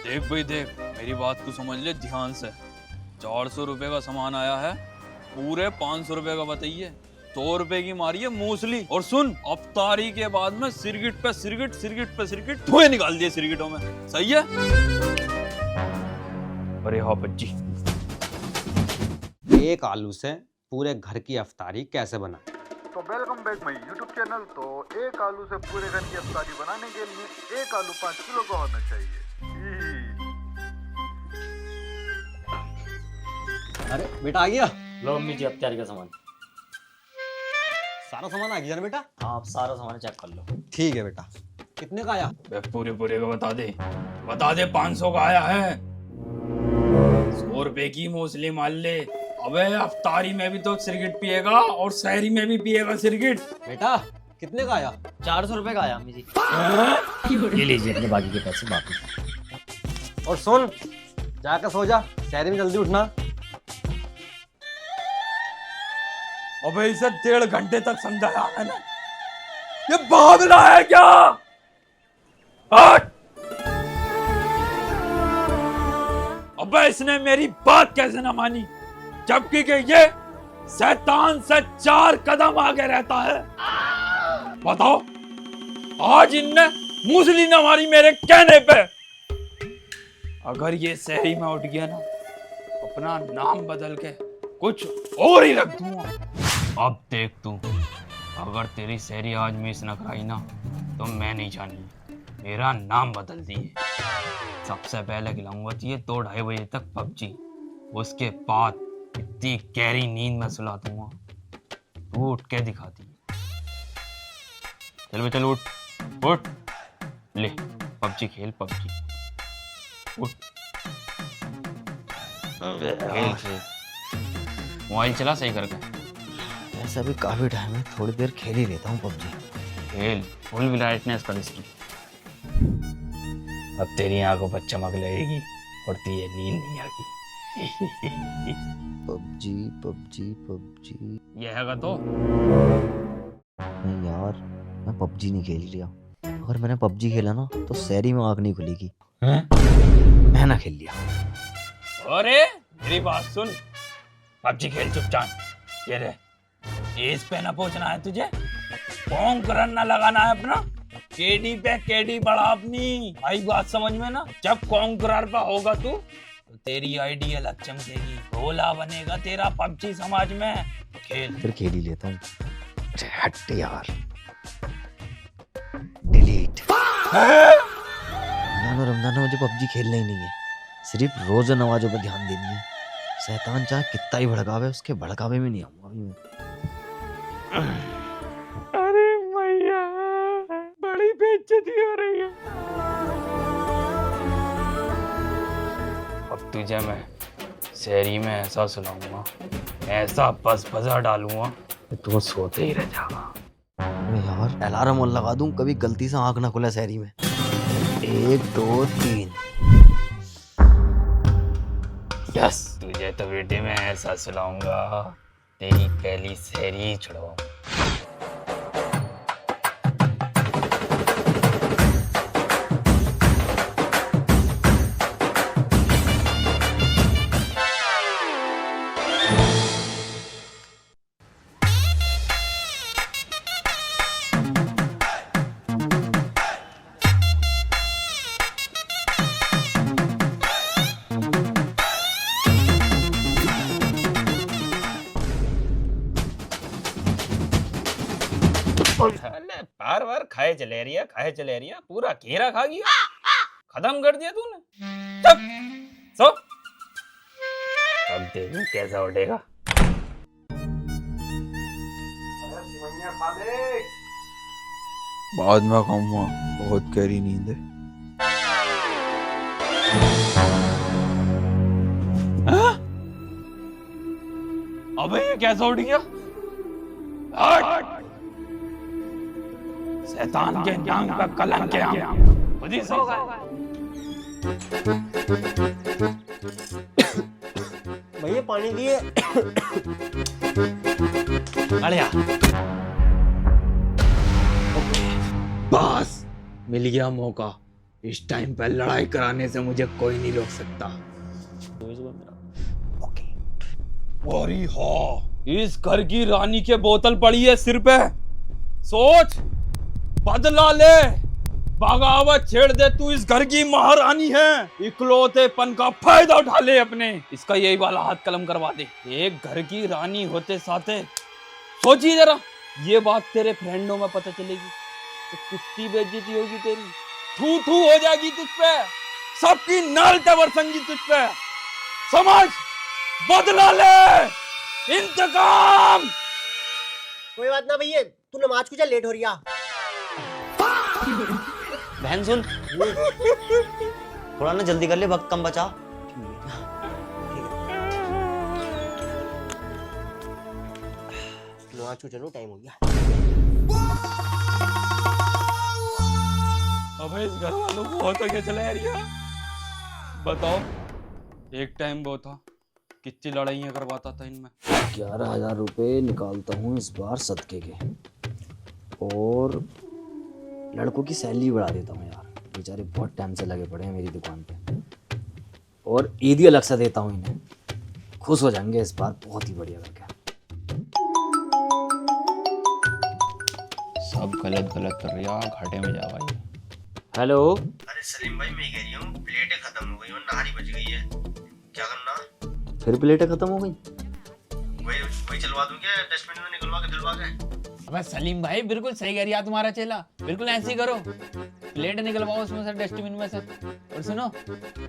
देख भाई देख, मेरी बात को समझ ले ध्यान से। 400 रुपए का सामान आया है, पूरे 500 रुपए का बताइए। 100 रुपए की मारी है मूसली। और सुन, अफ्तारी के बाद में सिरगिट पे सिरगिट, सिरगिट पे सिरगिट धुएं निकाल दिए सिरगिटों में। सही है? अरे हाँ बच्ची, एक आलू से पूरे घर की अफ्तारी कैसे बनाए? तो welcome back my YouTube channel. तो एक आलू से पूरे घर की अफ्तारी बनाने के लिए एक आलू 5 किलो का होना चाहिए। अरे बेटा आ गया। लो अम्मी जी अफ्तारी का सामान। सारा सामान आ गया ना बेटा? आप सारा सामान चेक कर लो। ठीक है बेटा। कितने का आया? पूरे पूरे का बता दे 500 का आया है। 100 रुपए की मूसली मान ले। अबे अफ्तारी में भी तो सिरगिट पिएगा और सहरी में भी पिएगा सिरगिट। बेटा कितने का आया? 400 रुपए का आया अम्मी जी। ये लीजिए अपने बाकी के पैसे वापस। और सुन, जाकर सो जा, शहर में जल्दी उठना। अबे इसे 1.5 घंटे तक समझाया मैंने, ये बावला है क्या? हट! अबे इसने मेरी बात कैसे ना मानी, जबकि कि ये शैतान से 4 कदम आगे रहता है। बताओ, आज इनने मूसली न मारी मेरे कहने पे। अगर ये शहरी में उठ गया ना, अपना नाम बदल के कुछ और ही रख दूंगा। अब देख तू, अगर तेरी शहरी आज मिस न कराई ना, तो मैं नहीं जानी, मेरा नाम बदल दिए। सबसे पहले खिलाऊंगा तुझे 2-2:30 बजे तक पबजी, उसके बाद इतनी गहरी नींद में सुला दूंगा, तू उठ के दिखा दी। चल चल उठ, ले पबजी खेल, पबजी उठ, खेल मोबाइल चला सही करके। ऐसा भी काफी टाइम है, थोड़ी देर खेल ही लेता हूँ पबजी। खेल, फुल ब्राइटनेस कर इसकी। अब तेरी आंखों पर चमक लगेगी और तुझे नींद नहीं आएगी। PUBG PUBG PUBG. ये हैगा तो नहीं यार, मैं पबजी नहीं खेल लिया। अगर मैंने पबजी खेला ना तो शहरी में आंख नहीं खुलेगी। मैं ना खेल लिया। अरे मेरी बात सुन, पबजी खेल चुपचाप। ये रे, एज पे ना पहुंचना है तुझे, कौन करन ना लगाना है अपना, केडी पे केडी बढ़ा अपनी। आई बात समझ में ना? जब कॉन्करर पे होगा तू, तो तेरी आईडी अलग चमकेगी, भोला बनेगा तेरा पबजी समाज में। खेल, फिर खेल ही लेता हूँ। अरे हट यार, डिलीट। रमजान में मुझे पबजी खेलना ही नहीं है, सिर्फ रोज नमाजों पर ध्यान देनी है। शैतान चाहे कितना ही भड़कावे, उसके भड़कावे में नहीं आऊंगा अभी मैं। अरे मैया, बड़ी बेइज्जती हो रही है। अब तुझे मैं शहरी में ऐसा सुनाऊंगा, ऐसा बस बजा डालूंगा कि तू सोते ही रह जाएगा। अरे यार, अलार्म और लगा दूं, कभी गलती से आंख ना खुले शहरी में। 1 2 3। यस, तुझे तो बेटे में ऐसा सुनाऊंगा, तेरी पहली शहरी छुड़वाऊंगा। बार बार खाए चले रिया, पूरा घेरा खा गया, खत्म कर दिया तूने। चुप, सो। अब देखो कैसा उठेगा। बाद में खाऊंगा, बहुत गहरी नींद है। हाँ? अबे ये कैसा उठ गया? शैतान के नाम का कलंक है। खुद ही सो गए। भैया पानी दिए। अड़िया बस मिल गया मौका, इस टाइम पर लड़ाई कराने से मुझे कोई नहीं रोक सकता। अरे हाँ, इस घर की रानी के बोतल पड़ी है सिर पे। सोच, बदला ले, बगावत छेड़ दे। तू इस घर की महारानी है, इकलौतेपन का फायदा उठा ले अपने। इसका यही वाला हाथ कलम करवा दे। एक घर की रानी होते साथे सोचिए जरा, ये बात तेरे फ्रेंडों में पता चलेगी तो कितनी बेइज्जती होगी तेरी। थू थू हो जाएगी तुझ पे, सबकी नाल बरसेंगी तुझ पे। समझ, बदला ले, इंतकाम। कोई बात ना भैया, तू नमाज को जा, लेट हो रही है। बहन सुन, थोड़ा ना जल्दी कर ले, वक्त कम बचा। नमाज को चलो, टाइम हो गया। अबे इस घर वालों को होता क्या चला यार ये? बताओ, एक टाइम वो था, कितनी लड़ाइयाँ करवाता था इनमें। 11,000 रुपये निकालता हूँ इस बार सदके के, और लड़कों की सैलरी बढ़ा देता हूँ यार, बेचारे बहुत टाइम से लगे पड़े हैं मेरी दुकान पे, और ईदी अलग से देता हूँ इन्हें, खुश हो जाएंगे इस बार बहुत ही बढ़िया करके। सब गलत गलत कर रही है, घाटे में जा भाई। हेलो, अरे सलीम भाई, मैं कह रही हूँ प्लेटें खत्म हो गई और नहारी बच गई है, क्या करना? फिर प्लेटें खत्म हो गई? वही चलवा दूं क्या, डस्टबिन में निकलवा के धुलवा के? अबे सलीम भाई बिल्कुल सही कह रिया तुम्हारा चेला, बिल्कुल ऐसे ही करो, प्लेट निकलवाओ उसमें से, डस्टबिन में से। और सुनो,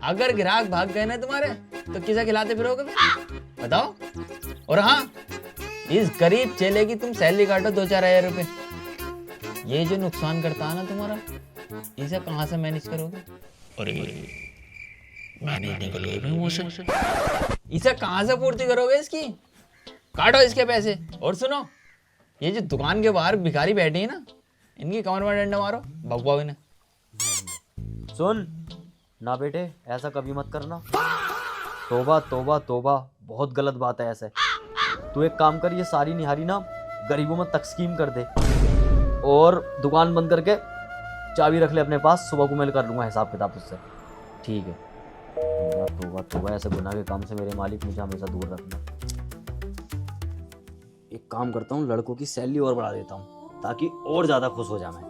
अगर ग्राहक भाग गए ना तुम्हारे तो किसे खिलाते फिरोगे बताओ? और हाँ, इस गरीब चेले की तुम सैलरी काटो 2-4 हज़ार रुपए। ये जो नुकसान करता है ना तुम्हारा, इसे कहाँ से मैनेज करोगे? अरे मैनेज नहीं करोगे मुंह से, इसे कहाँ से पूर्ति करोगे इसकी? काटो इसके पैसे। और सुनो, ये जो दुकान के बाहर भिखारी बैठे हैं ना, इनकी कमर में डंडा मारो, भगवाओ इन्हें। सुन ना बेटे, ऐसा कभी मत करना, तौबा तौबा तौबा, बहुत गलत बात है ऐसे। तू एक काम कर, ये सारी निहारी ना गरीबों में तकसीम कर दे, और दुकान बंद करके चाबी रख ले अपने पास, सुबह को मैं कर लूँगा हिसाब किताब उससे, ठीक है? तौबा तौबा तौबा, ऐसे गुनाह के काम से मेरे मालिक मुझे हमेशा दूर रखना। एक काम करता हूँ, लड़कों की सैलरी और बढ़ा देता हूँ ताकि और ज़्यादा खुश हो जाए। मैं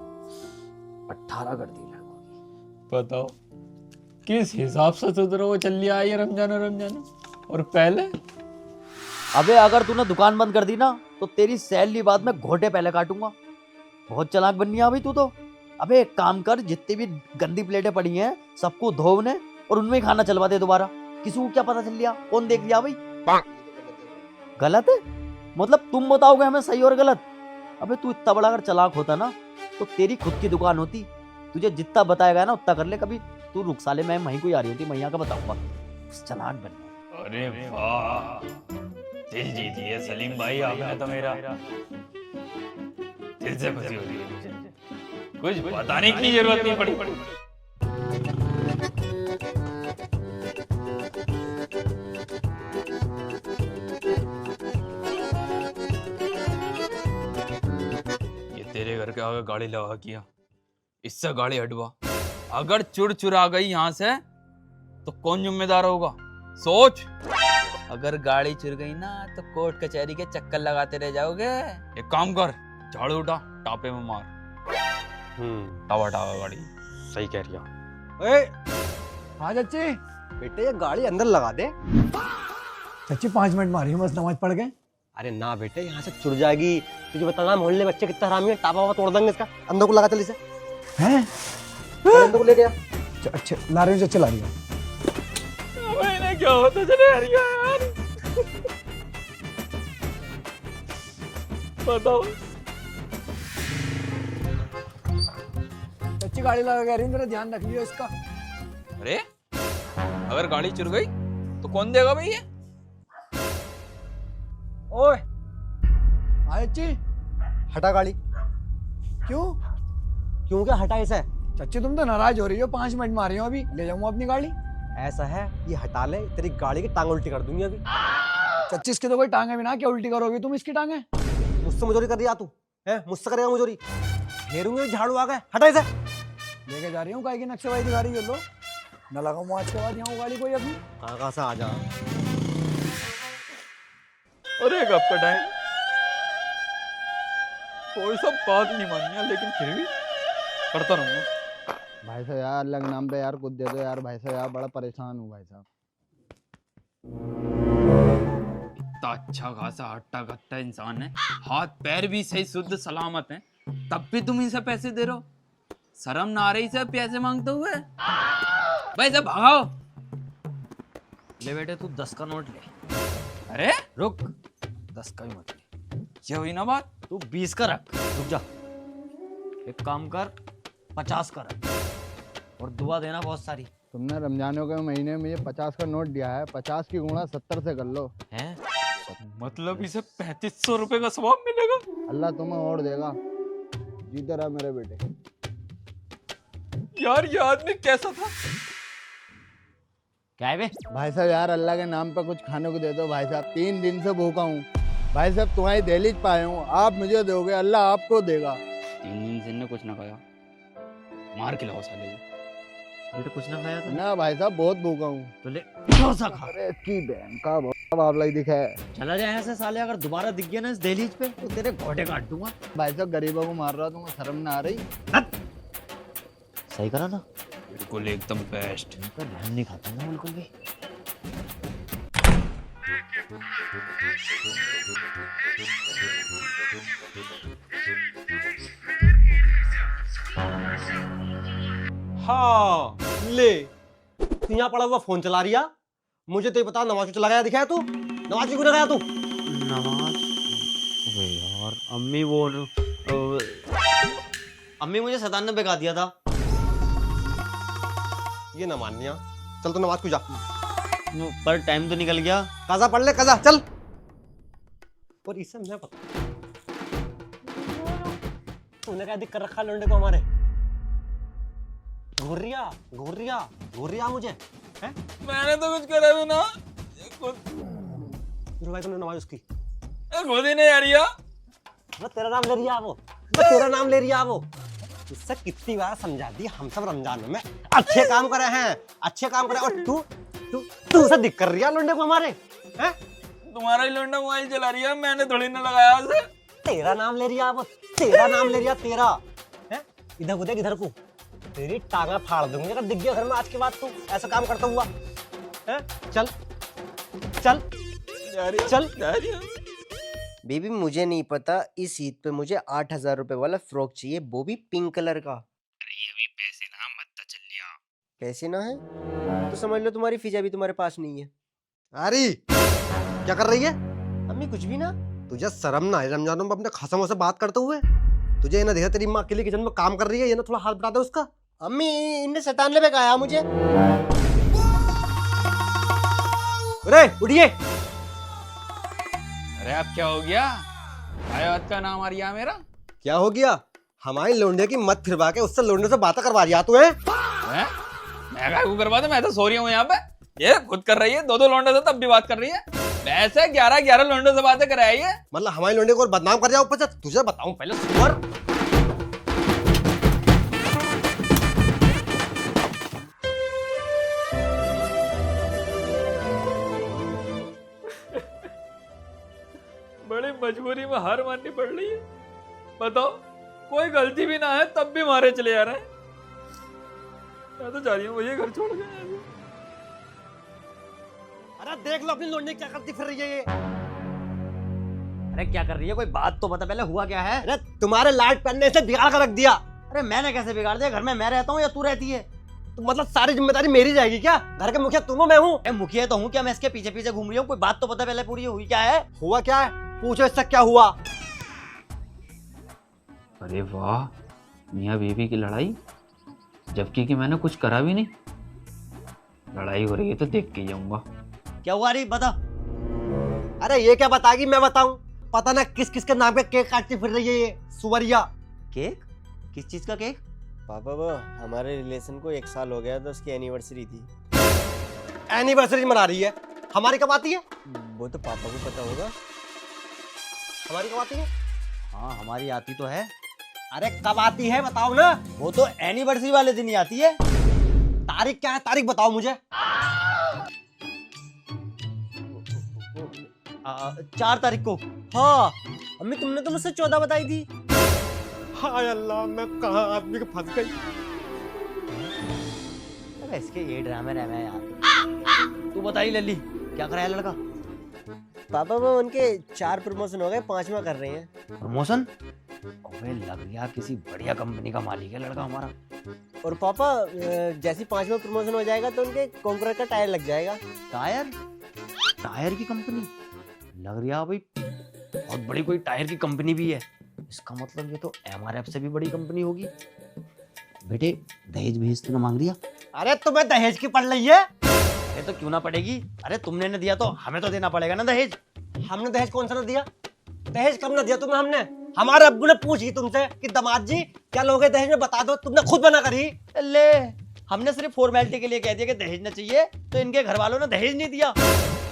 18 कर दी लड़कों की। बताओ किस हिसाब से सुधरो वो चल लिया ये रमजान, और पहले? अबे अगर तूने दुकान बंद कर दी ना तो तेरी सैलरी बाद में घोटे पहले काटूंगा। बहुत चालाक बननी है अभी तू तो। अबे एक काम कर, जितनी भी गंदी प्लेटें पड़ी हैं सबको धोने और उनमें ही खाना चलवा दे दोबारा। किसी को क्या पता चल लिया, कौन देख लिया भाई? गलत है मतलब तुम बताओगे हमें सही और गलत? अबे तू इतना बड़ा अगर चालाक होता ना तो तेरी खुद की दुकान होती। तुझे जितना बताएगा ना उतना कर ले। कभी तू रुक साले, मैं वहीं कोई आ रही होती, मैं यहाँ का बताऊंगा। चालाक बन। अरे वाह, दिल जीत लिया सलीम भाई आपने तो मेरा। दिल से खुशी हो रही है मुझे, कुछ बताने की जरूरत नहीं पड़ी। ये तेरे घर के आगे गाड़ी लगा किया, इससे गाड़ी हटवा। अगर चुर चुरा गई यहाँ से तो कौन जिम्मेदार होगा? सोच, अगर गाड़ी चुर गई ना तो कोर्ट कचहरी के चक्कर लगाते रह जाओगे। एक काम कर, झाड़ू उठा, टापे में मार। टावा टावा गाड़ी। सही कह रही है। हाँ चाची, बेटे ये गाड़ी अंदर लगा दे। चाची 5 मिनट मारी बस, नमाज पढ़ गए। अरे ना बेटे, यहाँ से छुट जाएगी। तुझे बताना मोहल्ले बच्चे कितना हरामी है, टापा वापा तोड़ देंगे इसका। अंदर को लगा चल इसे। हैं? अंदर को ले गया। अच्छा ला रही हूँ चाची, ला रही हूँ। मैंने क्या होता चले यार, बताओ। चाची गाड़ी लगा कह रही हूँ, जरा ध्यान रख लियो इसका। अरे अगर गाड़ी चुर गई तो कौन देगा भाई ये? ओए हाँ चाची, हटा गाड़ी। क्यों? क्यों क्या हटा इसे? चाची तुम तो नाराज हो रही हो, 5 मिनट मारी हो, अभी ले जाऊंगा अपनी गाड़ी। ऐसा है, ये हटा ले, तेरी गाड़ी की टांग उल्टी कर दूंगी अभी। चाची इसकी तो कोई टांगे भी ना, क्या उल्टी करोगी तुम इसकी टांगे? मुझसे मुजोरी कर दिया तू है? मुझसे करेगा मुजोरी? घेरूंगे झाड़ू आ गए, हटा इसे। लेके जा रही हूँ काय की नक्शेबाजी दिखा रही है लो। न लगाऊं आज के बाद यहाँ गाड़ी कोई अपनी। कहाँ से आ जा। अरे कब का टाइम, कोई सब बात नहीं मानी है, लेकिन फिर भी करता रहूंगा। भाई साहब यार अल्लाह के नाम पे यार कुछ दे दो यार भाई साहब, यार बड़ा परेशान हूँ भाई साहब। इतना अच्छा खासा हट्टा कट्टा इंसान है, हाथ पैर भी सही शुद्ध सलामत हैं, तब भी तुम इसे पैसे दे रहे हो। शर्म ना आ रही से पैसे मांगते हुए? भाई साहब भागो। ले बेटे तू 10 का नोट ले। अरे रुक, 10 का भी मत ले, ये हुई ना बात। तू 20 का रख। रुक जा, एक काम कर 50 का रख और दुआ देना बहुत सारी। तुमने रमजानों के महीने में मुझे 50 का नोट दिया है, 50 की गुणा 70 से कर लो। हैं? मतलब इसे 3500 रुपए का सवाब मिलेगा। अल्लाह तुम्हें और देगा, जीते रहा मेरे बेटे। यार ये आदमी कैसा था? क्या है बे? भाई साहब यार अल्लाह के नाम पे कुछ खाने को दे दो भाई साहब, 3 दिन से भूखा हूँ भाई साहब, तुम्हारी दहलीज पाए हूँ, आप मुझे दोगे अल्लाह आपको देगा। 3 दिन ने कुछ ना खाया, मार के लाओ साले को। बेटे कुछ ना खाया तो ना भाई साहब बहुत भूखा हूँ। तो ले थोड़ा सा खा। अरे इसकी बहन का बाबला ही दिखा है। चला जाए यहाँ से साले, अगर दोबारा दिख गया ना इस दहलीज पे तो तेरे घोटे काट दूंगा। भाई साहब गरीबों को मार रहा हूँ, तुम्हें शर्म ना आ रही? सही करा ना? बिल्कुल एकदम बेस्ट। इनका ध्यान नहीं खाता ना बिल्कुल भी। हाँ ले, तू यहाँ पड़ा हुआ फोन चला रही है, मुझे तो ये बता नमाज क्यों चला गया, दिखाया तू नमाज क्यों लगाया तू? नमाज? अबे यार अम्मी मुझे 97 पे गा दिया था। ये ना मानिया, चल तू नमाज को जा। पर टाइम तो निकल गया। कजा पढ़ ले, कजा चल। और इसे मैं पता तूने क्या दिक्कत रखा लौंडे को हमारे? घूरिया घूरिया घूरिया मुझे है? मैंने तो कुछ करा भी ना। भाई तुमने नमाज उसकी खुद ही नहीं आ रही है। वो तेरा नाम ले रही है, वो तेरा नाम ले रही है वो। उससे कितनी बार समझा दी, हम सब रमजान में अच्छे काम करे हैं, अच्छे काम करे, और तू तू तू उसे दिक्कत कर रही है लौंडे को हमारे हैं? तुम्हारा ही लौंडा मोबाइल चला रही है, मैंने थोड़ी ना लगाया उसे। तेरा नाम ले रही है वो, तेरा नाम ले रही है, तेरा है? इधर को देख, इधर को, तेरी टांगा फाड़ दूंगी अगर दिख गया घर में आज के बाद तू ऐसा काम करता हुआ है? चल चल चल। बेबी मुझे नहीं पता, इस ईद पे मुझे 8000 रुपए वाला फ्रॉक चाहिए, वो भी पिंक कलर का। अरे अभी पैसे ना मत चल लिया। पैसे ना है तो समझ लो तुम्हारी फिजा भी तुम्हारे पास नहीं है। अरे क्या कर रही है? अम्मी कुछ भी ना। तुझे शर्म ना है रमजानों में अपने खसमों से बात करते हुए? तुझे ये ना देखा तेरी माँ अकेले किचन में काम कर रही है, ये ना थोड़ा हाथ बटा दे उसका। अम्मी इनने 97 पे कहा मुझे। अरे उठिए। अरे अब क्या हो गया? आयात का नाम आ रिया मेरा। क्या हो गया? हमारी लोंडे की मत फिरवा के उससे लोंडे से बातें करवा रही है तू है? मैं क्या करवा दे, मैं तो सो रही हूँ यहाँ पे, ये खुद कर रही है। 2-2 लोंडे से तब भी बात कर रही है। वैसे 11-11 लोंडे से बातें कराई है। मतलब हमारी लोंडे को और बदनाम कर जाओ ऊपर से। तुझे बताऊं पहले सुअर। बड़ी मजबूरी में हार माननी पड़ रही है। बताओ, कोई गलती भी ना है तब भी मारे चले जा रहे हैं। मैं तो जा रही हूँ, मुझे घर छोड़ के। अरे देख लो अपनी लोंडे क्या करती फिर रही है ये। अरे क्या कर रही है, कोई बात तो बता पहले, हुआ क्या है? अरे तुम्हारे लाइट पहनने से बिगाड़ कर रख दिया। अरे मैंने कैसे बिगाड़ दिया? घर में मैं रहता हूँ या तू रहती है? तो मतलब सारी जिम्मेदारी मेरी जाएगी क्या? घर के मुखिया तुम हो मैं हूँ? मुखिया तो हूँ क्या, मैं इसके पीछे पीछे घूम रही हूँ? कोई बात तो बता पहले, पूरी हुई क्या है? हुआ क्या है? पूछो इससे क्या हुआ? अरे वाह, मियाँ बीवी की लड़ाई, जबकि कि मैंने कुछ करा भी नहीं। लड़ाई हो रही है तो देख के जाऊंगा। क्या हुआ? रही बता। अरे ये क्या बताएगी, मैं बताऊं? पता ना किस किस के नाम पे केक काटती फिर रही है ये सुवरिया। केक? किस चीज का केक? पापा वो हमारे रिलेशन को 1 साल हो गया था, उसकी एनिवर्सरी थी। एनिवर्सरी मना रही है, हमारी कब आती है? वो तो पापा को पता होगा। हमारी कब आती है? हाँ हमारी आती तो है। अरे कब आती है बताओ ना। वो तो एनिवर्सरी वाले दिन ही आती है। तारीख क्या है, तारीख बताओ मुझे। 4 तारीख को। हाँ अम्मी तुमने तो मुझसे 14 बताई थी। हाय अल्लाह मैं कहाँ आदमी को फंस गई। अबे इसके ये ड्रामे रह यार। तू बताई लल्ली क्या कराया लड़का? पापा वो उनके 4 प्रमोशन हो गए, 5वां कर रहे हैं। प्रमोशन? अबे लग गया किसी बढ़िया कंपनी का मालिक है लड़का हमारा। और पापा जैसे 5वां प्रमोशन हो जाएगा तो उनके कॉन्करर का टायर लग जाएगा। टायर? टायर की कंपनी? लग रहा भाई बहुत बड़ी कोई टायर की कंपनी भी है। इसका मतलब ये तो MRF से भी बड़ी कंपनी होगी। बेटे दहेज भेज तूने मांग लिया? अरे तुम्हें दहेज की पड़ रही है? अरे तो क्यों ना पड़ेगी? अरे तुमने न दिया तो हमें तो देना पड़ेगा ना दहेज। हमने दहेज कौन सा ना दिया? दहेज कब ना दिया तुम्हें हमने? हमारे अब्बू ने पूछी तुमसे कि दामाद जी क्या लोगे दहेज में बता दो, तुमने खुद बना करी। ले हमने सिर्फ फॉर्मेलिटी के लिए कह दिया कि दहेज न चाहिए, तो इनके घर वालों ने दहेज नहीं दिया।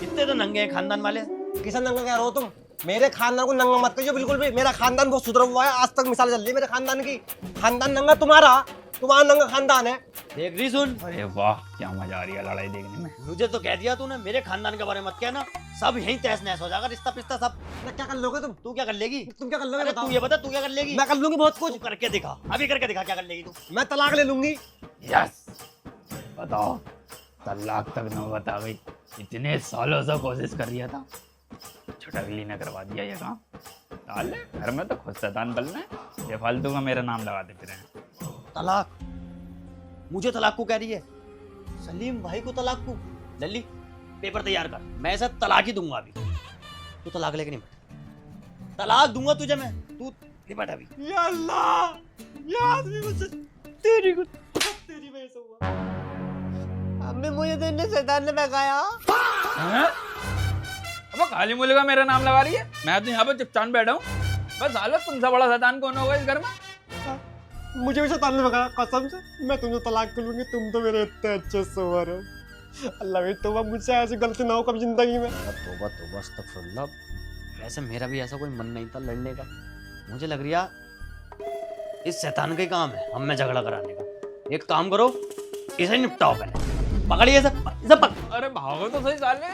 इतने तो नंगे हैं खानदान वाले। किसान नंगा कह रहे हो तुम? मेरे खानदान को नंगा मत कहिए बिल्कुल भी। मेरा खानदान बहुत सुधरा हुआ है, आज तक मिसाल चल रही है मेरे खानदान की। खानदान नंगा तुम्हारा नंगा खानदान है। देख रही सुन, अरे वाह क्या मजा आ रही है लड़ाई देखने में। मुझे तो कह दिया तूने, मेरे खानदान के बारे में मत कहना, सब यहीं तहस नहस हो जाएगा, रिश्ता पिस्ता सब। मैं क्या कर लोगे तुम? तू क्या कर लेगी? तुम क्या कर लोगे अरे बताओ? तू ये बता तू क्या कर लेगी? मैं कर लूंगी बहुत तू कुछ। करके दिखा, अभी करके दिखा क्या कर लेगी तू। मैं तलाक ले लूंगी। यस बताओ, तलाक तक नौबत आ गई। इतने सालों से कोशिश कर रहा था, छुटकली ने करवा दिया ये काम। साले घर में तो खुद शैतान बल में ये फालतू का मेरा नाम लगाते फिर हैं। तलाक? मुझे तलाक को कह रही है? सलीम भाई को तलाक को? लल्ली पेपर तैयार कर, मैं ऐसा तलाक ही दूंगा अभी। तू तलाक लेके नहीं बैठ, तलाक दूंगा तुझे मैं, तू नहीं बैठ अभी। या अल्लाह, या आदमी मुझसे तेरी वजह से हुआ। अम्मी मुझे तो इन्हें शैतान ने भगाया। हैं? अब काली मूली का मेरा नाम लगा रही है। मैं तो यहाँ पे चुपचाप बैठा हूँ। बस साला तुमसे बड़ा शैतान कौन होगा इस घर में? मुझे भी शैतान ने भगाया कसम से। मैं तुमसे तलाक कर लूंगी, तुम तो मेरे इतने अच्छे सोवर हो। अल्लाह भी तौबा, मुझसे ऐसी गलती ना हो कभी जिंदगी में। तौबा तौबा अस्तगफुरुल्लाह। वैसे मेरा भी ऐसा कोई मन नहीं था लड़ने का। मुझे लग रहा इस शैतान का ही काम है हम में झगड़ा कराने का। एक काम करो, इसे निपटाओ पहले। पकड़िए इसे, अरे भागो तो सही साले।